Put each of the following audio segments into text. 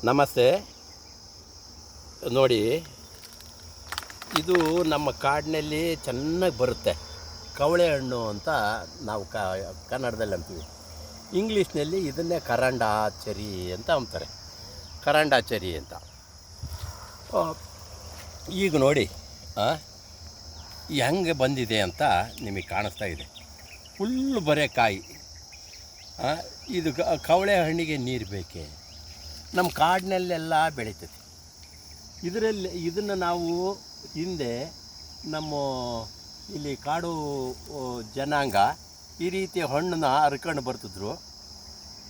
ನಮಸ್ತೆ. ನೋಡಿ, ಇದು ನಮ್ಮ ಕಾಡಿನಲ್ಲಿ ಚೆನ್ನಾಗಿ ಬರುತ್ತೆ. ಕವಳೆ ಹಣ್ಣು ಅಂತ ನಾವು ಕನ್ನಡದಲ್ಲಿ ಅಂತೀವಿ. ಇಂಗ್ಲೀಷ್ನಲ್ಲಿ ಇದನ್ನೇ ಕರಂಡಾ ಚೆರಿ ಅಂತ ಅಂತಾರೆ. ಕರಂಡಾ ಚೆರಿ ಅಂತ. ಈಗ ನೋಡಿ ಹೆಂಗೆ ಬಂದಿದೆ ಅಂತ ನಿಮಗೆ ಕಾಣಿಸ್ತಾ ಇದೆ. ಫುಲ್ಲು ಬರೇ ಕಾಯಿ. ಇದು ಕವಳೆ ಹಣ್ಣಿಗೆ ನೀರು ಬೇಕೆ. ನಮ್ಮ ಕಾಡಿನಲ್ಲೆಲ್ಲ ಬೆಳೀತದೆ. ಇದನ್ನು ನಾವು ಹಿಂದೆ ನಮ್ಮ ಇಲ್ಲಿ ಕಾಡು ಜನಾಂಗ ಈ ರೀತಿ ಹಣ್ಣನ್ನ ಹರ್ಕೊಂಡು ಬರ್ತಿದ್ರು.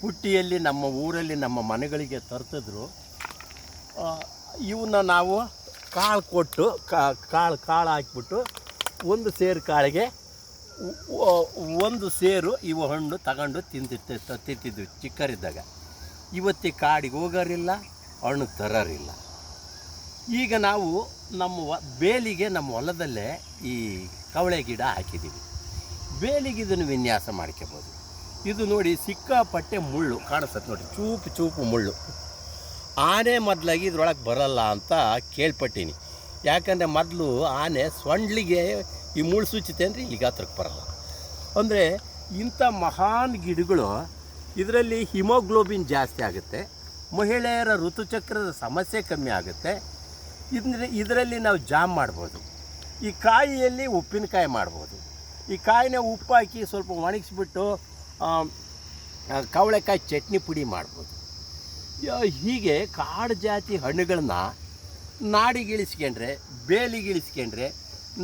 ಪುಟ್ಟಿಯಲ್ಲಿ ನಮ್ಮ ಊರಲ್ಲಿ ನಮ್ಮ ಮನೆಗಳಿಗೆ ತರ್ತಿದ್ರು. ಇವನ್ನ ನಾವು ಕಾಳು ಕೊಟ್ಟು ಕಾಳು ಹಾಕಿಬಿಟ್ಟು ಒಂದು ಸೇರು ಕಾಳಿಗೆ ಒಂದು ಸೇರು ಇವು ಹಣ್ಣು ತಗೊಂಡು ತಿಂತಿದ್ವಿ ಚಿಕ್ಕರಿದ್ದಾಗ. ಇವತ್ತಿ ಕಾಡಿಗೆ ಹೋಗೋರಿಲ್ಲ, ಹಣ್ಣು ತರೋರಿಲ್ಲ. ಈಗ ನಾವು ನಮ್ಮ ಬೇಲಿಗೆ ನಮ್ಮ ಹೊಲದಲ್ಲೇ ಈ ಕವಳೆ ಗಿಡ ಹಾಕಿದ್ದೀವಿ. ಬೇಲಿಗೆ ಇದನ್ನು ವಿನ್ಯಾಸ ಮಾಡ್ಕೋಬೋದು. ಇದು ನೋಡಿ ಸಿಕ್ಕಾಪಟ್ಟೆ ಮುಳ್ಳು ಕಾಣಿಸ್ತದೆ ನೋಡಿ, ಚೂಪು ಮುಳ್ಳು. ಆನೆ ಮೊದಲಾಗಿ ಇದ್ರೊಳಗೆ ಬರಲ್ಲ ಅಂತ ಕೇಳ್ಪಟ್ಟೀನಿ. ಯಾಕಂದರೆ ಮೊದಲು ಆನೆ ಸೊಂಡ್ಲಿಗೆ ಈ ಮುಳ್ಳು ಸುಚ್ಚುತ್ತೆ ಅಂದರೆ ಈಗ ಹತ್ರಕ್ಕೆ ಬರಲ್ಲ. ಅಂದರೆ ಇಂಥ ಮಹಾನ್ ಗಿಡಗಳು, ಇದರಲ್ಲಿ ಹಿಮೋಗ್ಲೋಬಿನ್ ಜಾಸ್ತಿ ಆಗುತ್ತೆ, ಮಹಿಳೆಯರ ಋತುಚಕ್ರದ ಸಮಸ್ಯೆ ಕಮ್ಮಿ ಆಗುತ್ತೆ. ಇದರಲ್ಲಿ ನಾವು ಜಾಮ್ ಮಾಡ್ಬೋದು. ಈ ಕಾಯಿಯಲ್ಲಿ ಉಪ್ಪಿನಕಾಯಿ ಮಾಡ್ಬೋದು. ಈ ಕಾಯಿನ ಉಪ್ಪು ಹಾಕಿ ಸ್ವಲ್ಪ ಒಣಗಿಸ್ಬಿಟ್ಟು ಕವಳೆಕಾಯಿ ಚಟ್ನಿ ಪುಡಿ ಮಾಡ್ಬೋದು. ಹೀಗೆ ಕಾಡು ಜಾತಿ ಹಣ್ಣುಗಳನ್ನ ನಾಡಿಗಿಳಿಸ್ಕೊಂಡ್ರೆ, ಬೇಲಿಗಿಳಿಸ್ಕೊಂಡ್ರೆ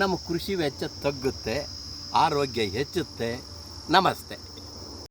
ನಮ್ಮ ಕೃಷಿ ವೆಚ್ಚ ತಗ್ಗುತ್ತೆ, ಆರೋಗ್ಯ ಹೆಚ್ಚುತ್ತೆ. ನಮಸ್ತೆ.